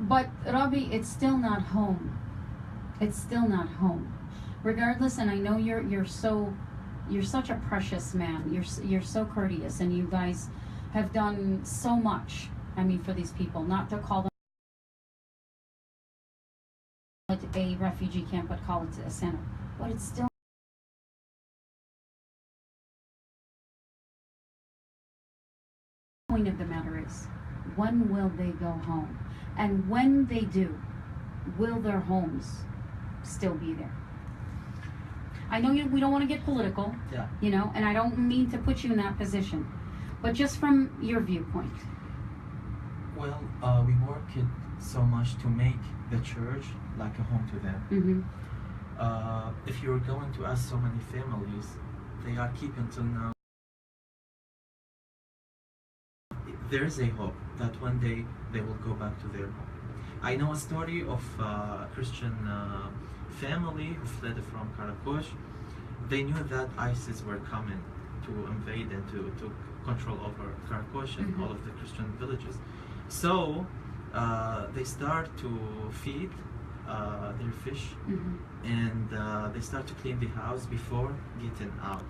But Rabbi, it's still not home. It's still not home. Regardless, and I know you're such a precious man. You're so courteous, and you guys have done so much. I mean, for these people, not to call them a refugee camp, but call it a center. But it's still. The point of the matter is, when will they go home? And when they do, will their homes still be there? I know we don't want to get political, yeah. And I don't mean to put you in that position, but just from your viewpoint. Well, we work it so much to make the church like a home to them. Mm-hmm. If you're going to ask so many families, they are keeping till now. There is a hope that one day they will go back to their home. I know a story of a Christian family who fled from Karakush. They knew that ISIS were coming to invade and to control over Karakush and all of the Christian villages. So they start to feed their fish, and they start to clean the house before getting out.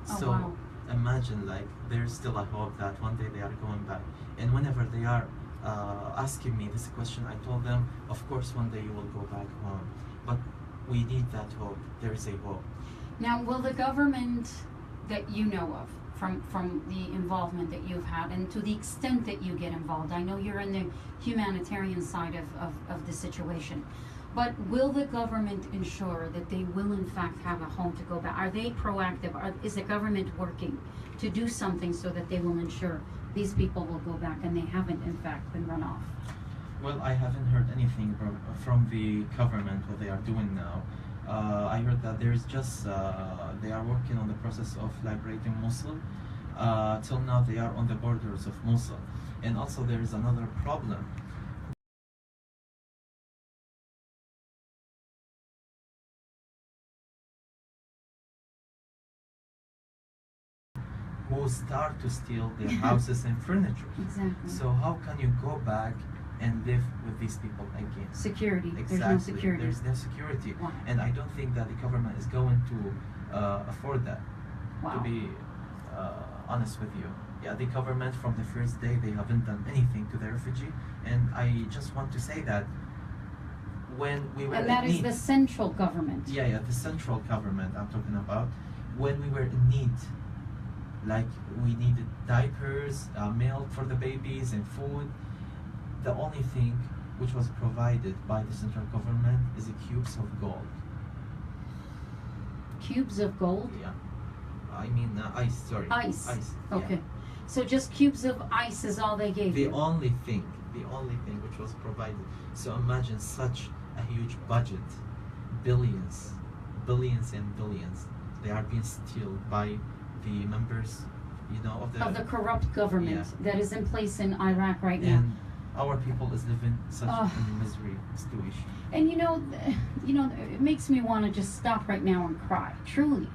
Oh, so wow. Imagine, like, there's still a hope that one day they are going back. And whenever they are asking me this question, I told them, of course one day you will go back home, but we need that hope. There is a hope. Now, will the government that you know of, from the involvement that you've had, and to the extent that you get involved, I know you're in the humanitarian side of the situation, but will the government ensure that they will in fact have a home to go back? Are they proactive? Is the government working to do something so that they will ensure these people will go back and they haven't in fact been run off? Well, I haven't heard anything from the government what they are doing now. I heard that there is just they are working on the process of liberating Mosul. Till now they are on the borders of Mosul. And also there is another problem. Who start to steal their houses and furniture. Exactly. So how can you go back and live with these people again? Security. Exactly. There's no security. There's no security. Wow. And I don't think that the government is going to afford that. Wow. To be honest with you. Yeah, the government from the first day, they haven't done anything to the refugee. And I just want to say that when we were And that in is need, the central government. yeah, the central government I'm talking about, when we were in need, like we needed diapers, milk for the babies and food, the only thing which was provided by the central government is the cubes of gold. Cubes of gold? Yeah. I mean ice, sorry. Ice. Ice. Okay. Yeah. So just cubes of ice is all they gave The you? only thing which was provided. So imagine such a huge budget, billions and billions. They are being stolen by the members, of the corrupt government that is in place in Iraq right now. And our people is living such a misery situation. And it makes me want to just stop right now and cry, truly.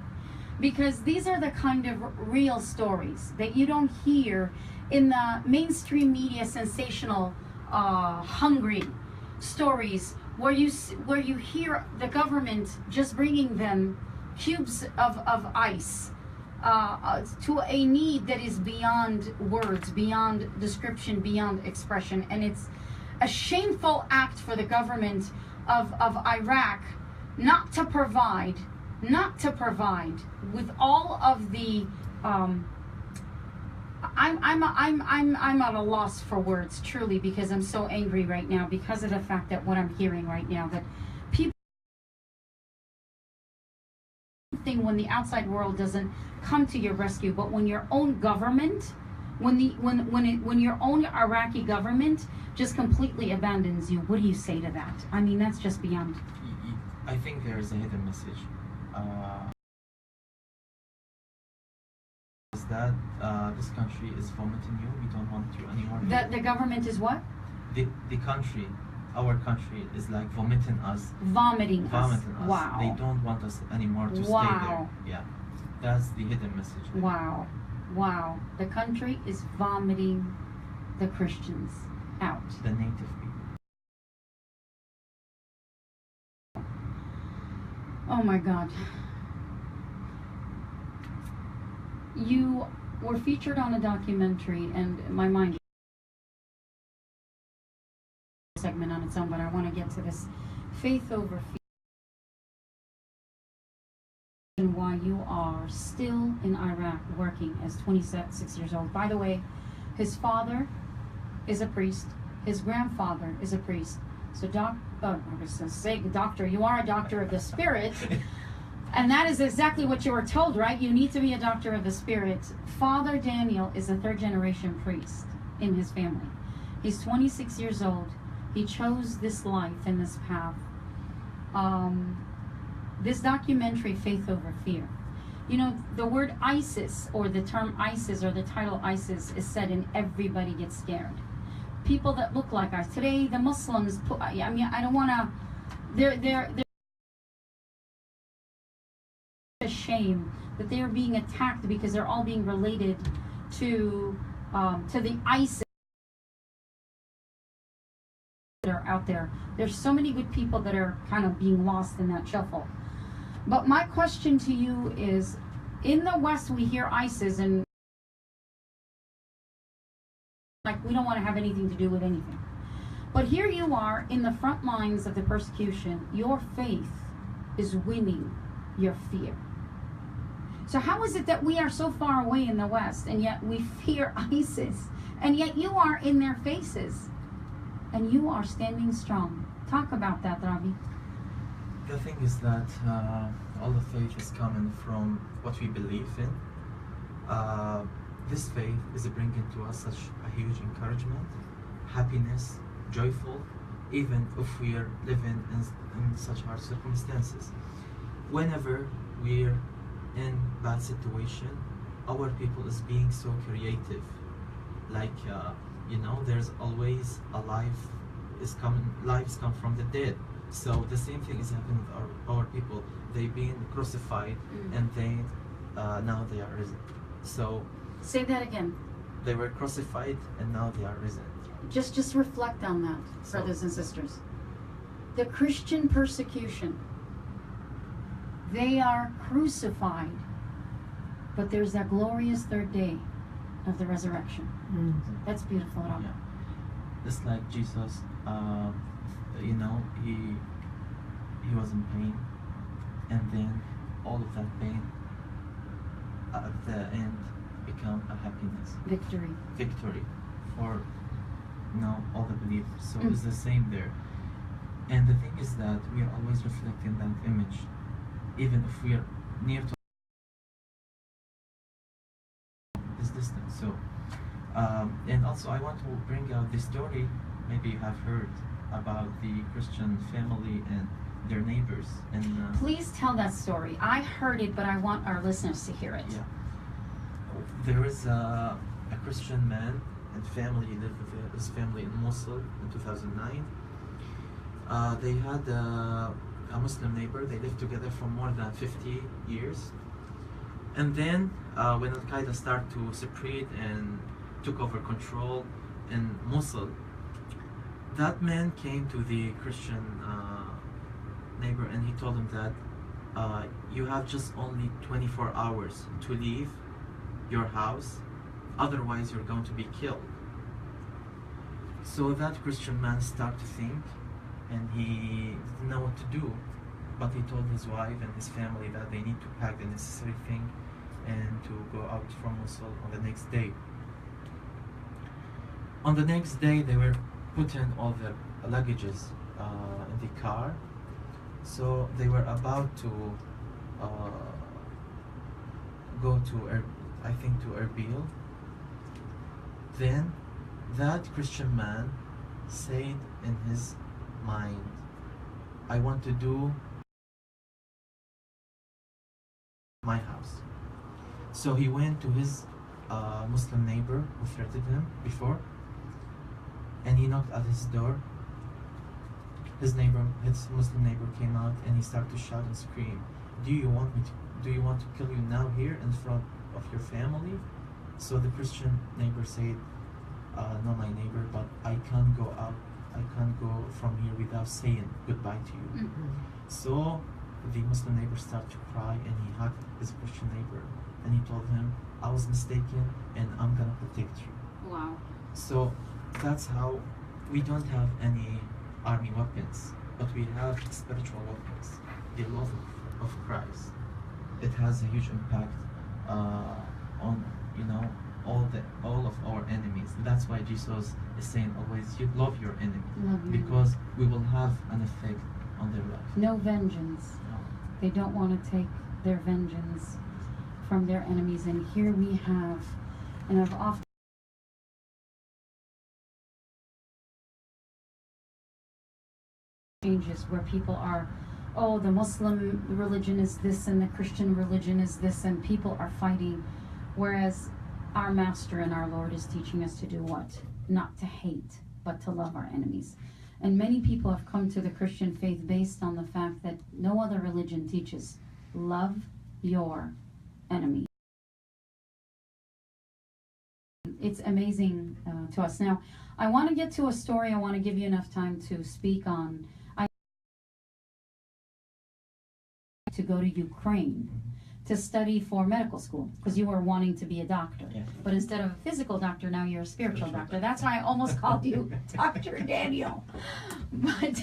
Because these are the kind of real stories that you don't hear in the mainstream media sensational, hungry stories where you hear the government just bringing them cubes of ice to a need that is beyond words, beyond description, beyond expression. And it's a shameful act for the government of Iraq not to provide with all of the I'm at a loss for words, truly, because I'm so angry right now because of the fact that what I'm hearing right now, that people, when the outside world doesn't come to your rescue, but when your own government, when your own Iraqi government just completely abandons you, what do you say to that? I mean, that's just beyond. I think there is a hidden message. Is that this country is vomiting you? We don't want you anymore. The government is what? The country, our country is like vomiting us. Vomiting us. Wow. They don't want us anymore to stay there. Yeah, that's the hidden message there. Wow. The country is vomiting the Christians out. The native people. Oh my God. You were featured on a documentary, and my mind segment on its own, but I want to get to this faith over fear and why you are still in Iraq working as 26 years old. By the way, his father is a priest. His grandfather is a priest. So, I was going to say, doctor, you are a doctor of the spirit. And that is exactly what you were told, right? You need to be a doctor of the spirit. Father Daniel is a third-generation priest in his family. He's 26 years old. He chose this life and this path. This documentary, Faith Over Fear. You know, the word ISIS, or the term ISIS, or the title ISIS, is said in Everybody Gets Scared. People that look like us. Today, the Muslims, I mean, I don't want to, they're a shame that they are being attacked because they're all being related to the ISIS that are out there. There's so many good people that are kind of being lost in that shuffle. But my question to you is, in the West we hear ISIS and like we don't want to have anything to do with anything. But here you are in the front lines of the persecution. Your faith is winning your fear. So how is it that we are so far away in the West and yet we fear ISIS, and yet you are in their faces and you are standing strong? Talk about that, Rabbi. The thing is that all the faith is coming from what we believe in. This faith is bringing to us such a huge encouragement, happiness, joyful, even if we are living in such hard circumstances. Whenever we're in bad situation, our people is being so creative. Like, there's always a lives come from the dead. So the same thing is happening with our people. They've been crucified and now they are risen. So say that again. They were crucified and now they are risen. Just reflect on that, brothers and sisters. The Christian persecution, they are crucified, but there's that glorious third day of the resurrection. That's beautiful, Rabbi. Yeah. Just like Jesus, he was in pain, and then all of that pain at the end become a happiness, victory for all the believers. So it's the same there. And the thing is that we are always reflecting that image, even if we are near to this distance. So and also I want to bring out this story. Maybe you have heard about the Christian family and their neighbors. And please tell that story. I heard it, but I want our listeners to hear it. Yeah. There is a Christian man and family. He lived with his family in Mosul in 2009. They had a Muslim neighbor. They lived together for more than 50 years. And then when Al-Qaeda started to spread and took over control in Mosul, that man came to the Christian neighbor and he told him that you have just only 24 hours to leave your house, otherwise you're going to be killed. So that Christian man started to think, and he didn't know what to do, but he told his wife and his family that they need to pack the necessary thing and to go out from Mosul on the next day. On the next day, they were putting all their luggages in the car. So they were about to go to Erbil. Then that Christian man said in his mind, I want to do my house. So he went to his Muslim neighbor who threatened him before, and he knocked at his door. His Muslim neighbor came out and he started to shout and scream, do you want to kill you now here in front of your family? So the Christian neighbor said, no, my neighbor, but I can't go out. I can't go from here without saying goodbye to you. So the Muslim neighbor started to cry, and he hugged his Christian neighbor, and he told him, I was mistaken, and I'm gonna protect you. Wow. So that's how we don't have any army weapons, but we have spiritual weapons, the love of Christ. It has a huge impact on, you know, all of our enemies. That's why Jesus is saying always, you love your enemy, because we will have an effect on their life. No vengeance. No. They don't want to take their vengeance from their enemies. And here we have, and I've often changes where people are, oh, the Muslim religion is this and the Christian religion is this, and people are fighting, whereas our Master and our Lord is teaching us to do what? Not to hate, but to love our enemies. And many people have come to the Christian faith based on the fact that no other religion teaches love your enemy. It's amazing to us. Now, I want to get to a story. I want to give you enough time to speak on. To go to Ukraine to study for medical school, because you were wanting to be a doctor. Yeah. But instead of a physical doctor, now you're a spiritual doctor. That's why I almost called you Dr. Daniel. But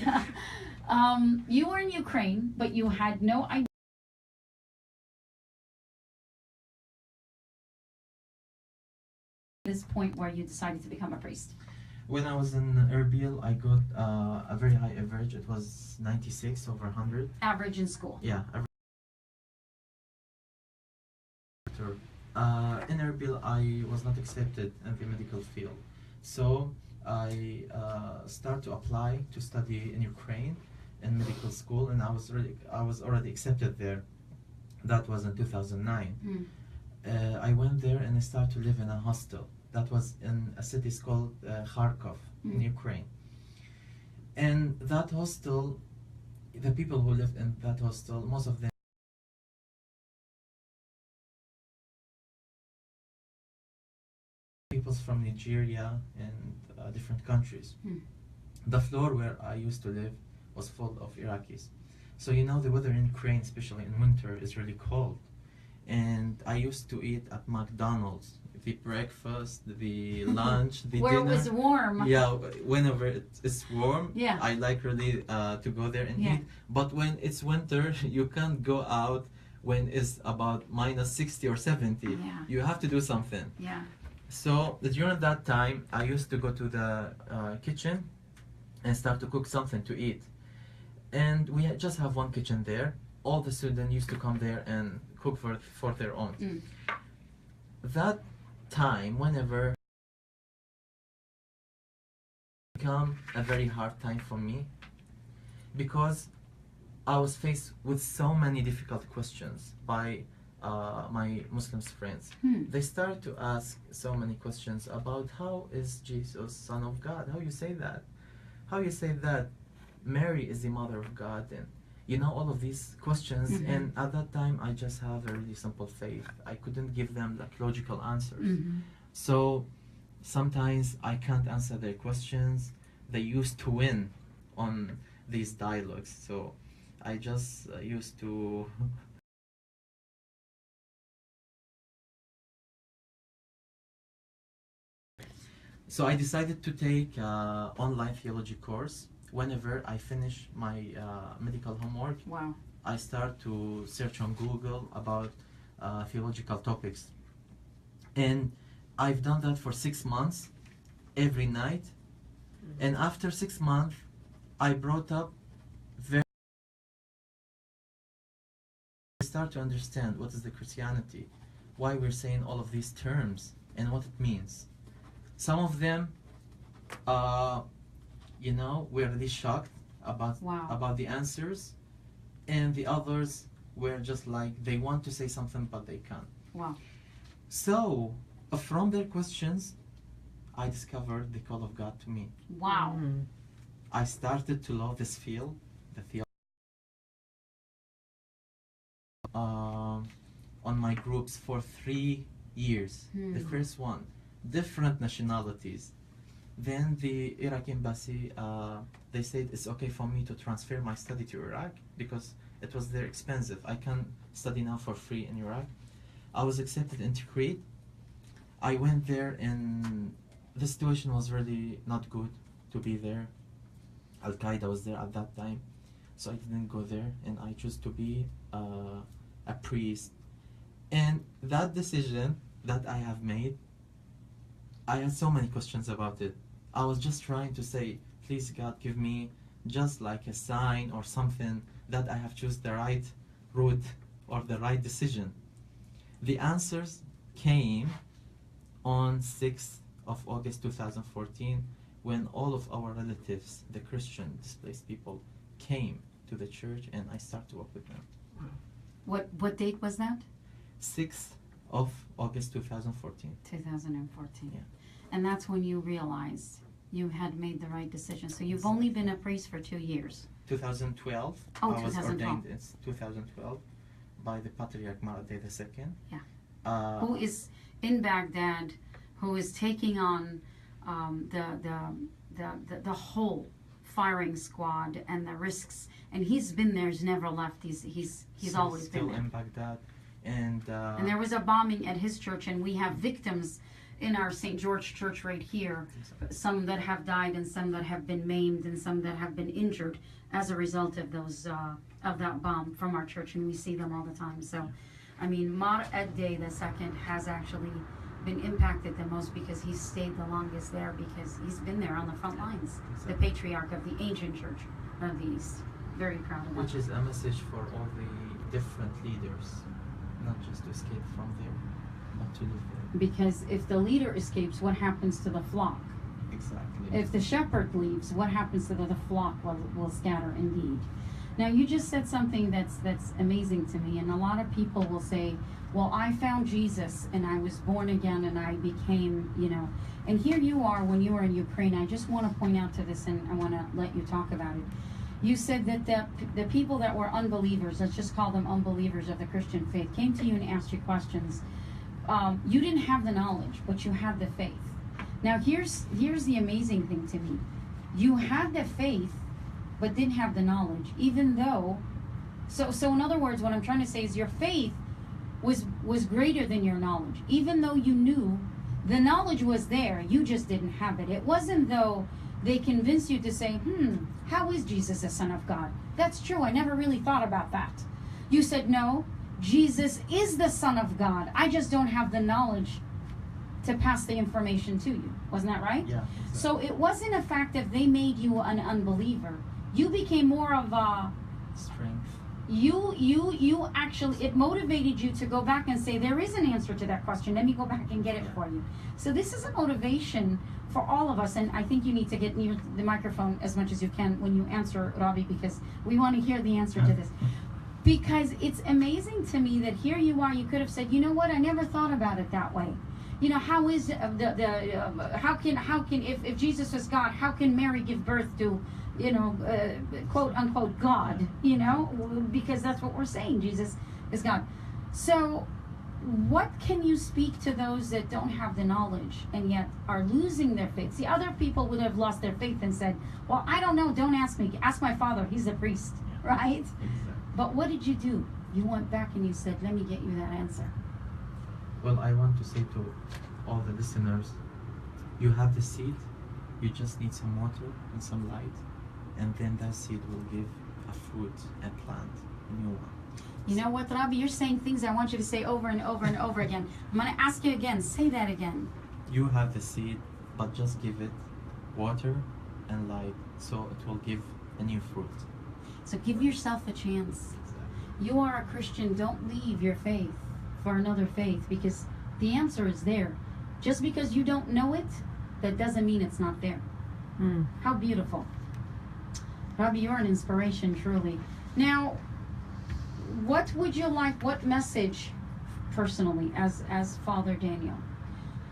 you were in Ukraine, but you had no idea. This point where you decided to become a priest. When I was in Erbil, I got a very high average. It was 96 over 100. Average in school. Yeah. In Erbil, I was not accepted in the medical field. So I started to apply to study in Ukraine in medical school, and I was already accepted there. That was in 2009. I went there and I started to live in a hostel. That was in a city called Kharkov in Ukraine. And that hostel, the people who lived in that hostel, most of them people from Nigeria and different countries. The floor where I used to live was full of Iraqis. So you know the weather in Ukraine, especially in winter, is really cold. And I used to eat at McDonald's, the breakfast, the lunch, the where dinner. Where it was warm. Yeah, whenever it's warm, yeah. I like really to go there and eat. But when it's winter, you can't go out when it's about minus 60 or 70. Yeah. You have to do something. Yeah. So during that time, I used to go to the kitchen and start to cook something to eat. And we just have one kitchen there. All the students used to come there and cook for their own. That time, whenever become a very hard time for me, because I was faced with so many difficult questions by my Muslim friends. They started to ask so many questions about how is Jesus Son of God? How you say that? How you say that Mary is the mother of God? And you know, all of these questions. And at that time, I just have a really simple faith. I couldn't give them like logical answers. So sometimes I can't answer their questions. They used to win on these dialogues. So I just used to So I decided to take an online theology course. Whenever I finish my medical homework, I start to search on Google about theological topics. And I've done that for 6 months, every night. And after 6 months, I brought up I start to understand what is the Christianity, why we're saying all of these terms, and what it means. Some of them, you know, were really shocked about the answers, and the others were just like they want to say something but they can't. So from their questions, I discovered the call of God to me. I started to love this field, the theology. On my groups for 3 years. The first one, different nationalities, Then the Iraq embassy, they said it's okay for me to transfer my study to Iraq because it was very expensive. I can study now for free in Iraq. I was accepted into Crete. I went there and the situation was really not good to be there. Al-Qaeda was there at that time, so I didn't go there, and I chose to be a priest. And that decision that I have made, I had so many questions about it. I was just trying to say, please God, give me just like a sign or something that I have chosen the right route or the right decision. The answers came on 6th of August 2014 when all of our relatives, the Christian displaced people, came to the church and I started to work with them. What date was that? 6th of August 2014. 2014. Yeah. And that's when you realized you had made the right decision. So you've only been a priest for 2 years. 2012. Oh, I was 2012. ordained in 2012 by the Patriarch Maradeh II. Yeah. Who is in Baghdad, who is taking on the whole firing squad and the risks, and he's been there, he's never left. He's So always still been there. in Baghdad, and And there was a bombing at his church, and we have victims in our St. George Church right here. Some that have died, and some that have been maimed, and some that have been injured as a result of those of that bomb from our church, and we see them all the time. So, I mean, Mar Ed-Day II has actually been impacted the most because he's stayed the longest there because he's been there on the front lines. The patriarch of the ancient church of the East. Very proud of that. which is a message for all the different leaders, not just to escape from there, but to live there. Because if the leader escapes, what happens to the flock? Exactly. If the shepherd leaves, what happens to the flock will scatter indeed. Now you just said something that's amazing to me, and a lot of people will say, well, I found Jesus and I was born again and I became, and here you are when you were in Ukraine. I just want to point out to this, and I want to let you talk about it. You said that the people that were unbelievers, let's just call them unbelievers of the Christian faith, came to you and asked you questions. You didn't have the knowledge, but you had the faith. Now here's the amazing thing to me. You had the faith, but didn't have the knowledge, even though, so in other words, what I'm trying to say is your faith was greater than your knowledge. Even though you knew, the knowledge was there, you just didn't have it. It wasn't though they convinced you to say, how is Jesus the Son of God? That's true, I never really thought about that. You said, no, Jesus is the Son of God. I just don't have the knowledge to pass the information to you. Wasn't that right? Yeah. Exactly. So it wasn't a fact that they made you an unbeliever. You became more of a Strength. you actually, it motivated you to go back and say, there is an answer to that question. Let me go back and get it for you. So this is a motivation for all of us, and I think you need to get near the microphone as much as you can when you answer, Robbie, because we want to hear the answer to this. Because it's amazing to me that here you are, you could have said, you know what, I never thought about it that way. How is how can if Jesus was God, how can Mary give birth to quote unquote God, because that's what we're saying, Jesus is God. So what can you speak to those that don't have the knowledge and yet are losing their faith? See, other people would have lost their faith and said, well, I don't know, don't ask me, ask my father, he's a priest, right? Exactly. But what did you do? You went back and you said, let me get you that answer. Well, I want to say to all the listeners, you have the seed, you just need some water and some light, and then that seed will give a fruit, a plant, a new one. You know what, Rabbi? You're saying things I want you to say over and over and over again. I'm going to ask you again. Say that again. You have the seed, but just give it water and light, so it will give a new fruit. So give yourself a chance. Exactly. You are a Christian. Don't leave your faith for another faith, because the answer is there. Just because you don't know it, that doesn't mean it's not there. How beautiful. Rabbi, you're an inspiration, truly. Now, what would you like, what message, personally, as Father Daniel,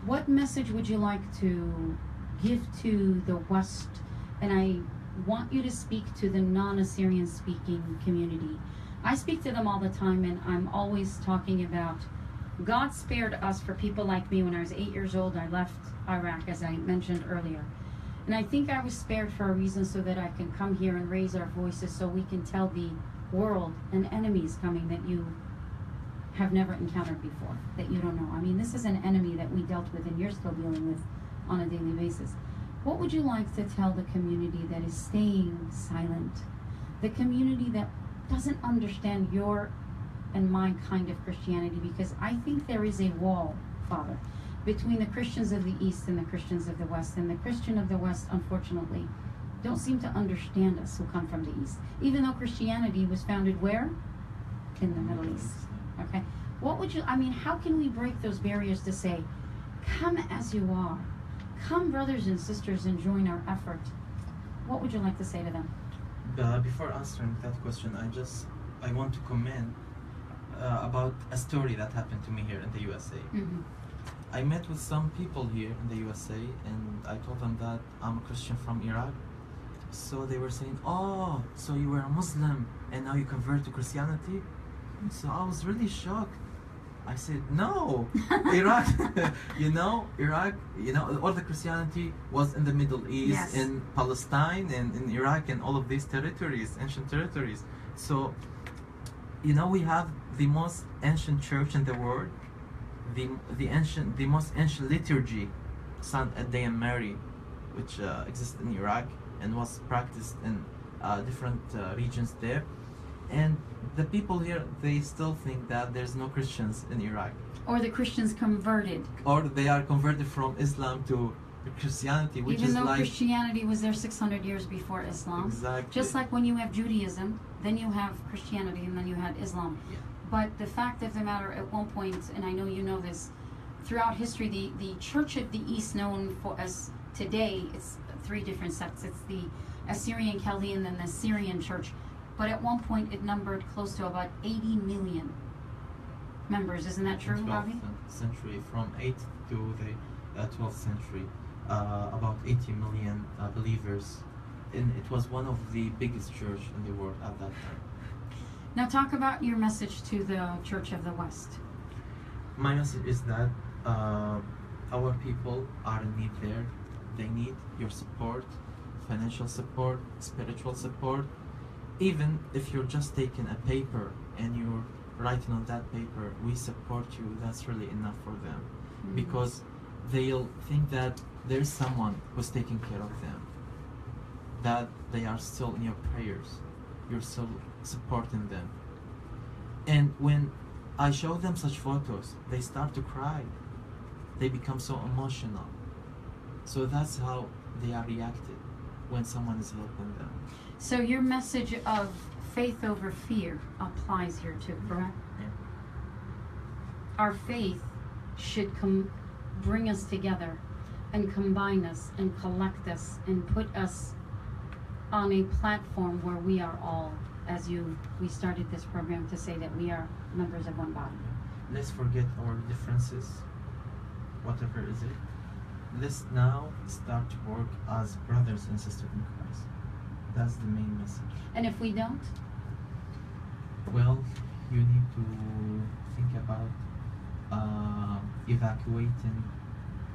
what message would you like to give to the West? And I want you to speak to the non-Assyrian speaking community. I speak to them all the time, and I'm always talking about God spared us for people like me. When I was 8 years old, I left Iraq, as I mentioned earlier. And I think I was spared for a reason, so that I can come here and raise our voices, so we can tell the world and enemies coming that you have never encountered before, that you don't know. I mean, this is an enemy that we dealt with and you're still dealing with on a daily basis. What would you like to tell the community that is staying silent? The community that doesn't understand your and my kind of Christianity, because I think there is a wall, Father, between the Christians of the East and the Christians of the West. And the Christian of the West, unfortunately, don't seem to understand us who come from the East. Even though Christianity was founded where? In the Middle East. Okay? What would you, I mean, how can we break those barriers to say, come as you are. Come, brothers and sisters, and join our effort. What would you like to say to them? Before answering that question, I want to comment about a story that happened to me here in the USA. Mm-hmm. I met with some people here in the USA, and I told them that I'm a Christian from Iraq. So they were saying, oh, so you were a Muslim and now you convert to Christianity? So I was really shocked. I said, no, Iraq, Iraq, all the Christianity was in the Middle East, Yes. in Palestine and in Iraq and all of these territories, ancient territories. So, we have the most ancient church in the world, the most ancient liturgy, Saint Day and Mary, which existed in Iraq and was practiced in different regions there. And the people here, they still think that there's no Christians in Iraq. Or the Christians converted. Or they are converted from Islam to Christianity, which Even is though like... Christianity was there 600 years before Islam. Exactly. Just like when you have Judaism, then you have Christianity, and then you had Islam. Yeah. But the fact of the matter, at one point, and I know you know this, throughout history, the Church of the East, known for as today, it's three different sects. It's the Assyrian Chaldean and the Syrian Church. But at one point, it numbered close to about 80 million members. Isn't that true, Ravi? 12th century, from 8th to the 12th century, about 80 million believers. And it was one of the biggest church in the world at that time. Now talk about your message to the Church of the West. My message is that our people are in need there. They need your support, financial support, spiritual support. Even if you're just taking a paper and you're writing on that paper, we support you, that's really enough for them. Mm-hmm. Because they'll think that there's someone who's taking care of them, that they are still in your prayers, you're still supporting them. And when I show them such photos, they start to cry. They become so emotional. So that's how they are reacted when someone is helping them. So your message of faith over fear applies here too, correct? Yeah. Our faith should bring us together and combine us and collect us and put us on a platform where we are all, as we started this program to say, that we are members of one body. Let's forget our differences, whatever is it. Let's now start to work as brothers and sisters in Christ. That's the main message. And if we don't? Well, you need to think about evacuating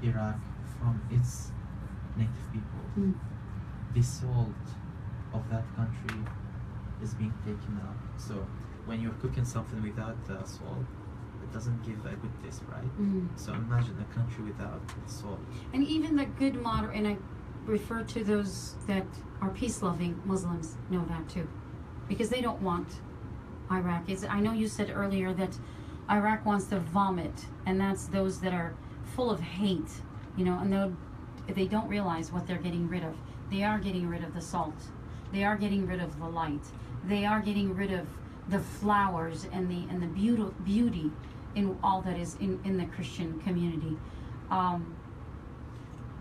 Iraq from its native people. Mm. The salt of that country is being taken out. So when you're cooking something without salt, it doesn't give a good taste, right? Mm. So imagine a country without salt. And even the good moderate, and I refer to those that are peace-loving Muslims, know that too, because they don't want Iraq. I know you said earlier that Iraq wants to vomit, and that's those that are full of hate, and they don't realize what they're getting rid of. They are getting rid of the salt. They are getting rid of the light. They are getting rid of the flowers and the beauty in all that is in the Christian community.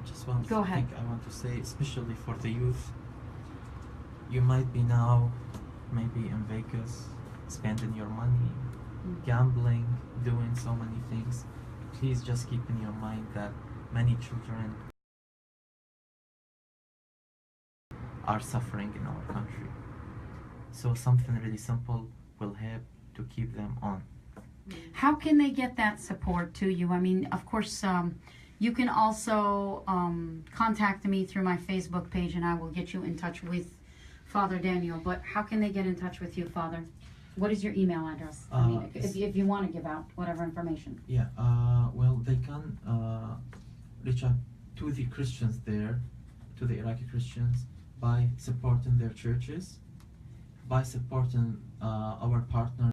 Just one Go ahead. thing I want to say, especially for the youth. You might be now maybe in Vegas, spending your money, gambling, doing so many things. Please just keep in your mind that many children are suffering in our country. So something really simple will help to keep them on. How can they get that support to you? I mean, of course, You can also contact me through my Facebook page, and I will get you in touch with Father Daniel. But how can they get in touch with you, Father? What is your email address? I mean, if you want to give out whatever information. Yeah, well, they can reach out to the Christians there, to the Iraqi Christians, by supporting their churches, by supporting our partners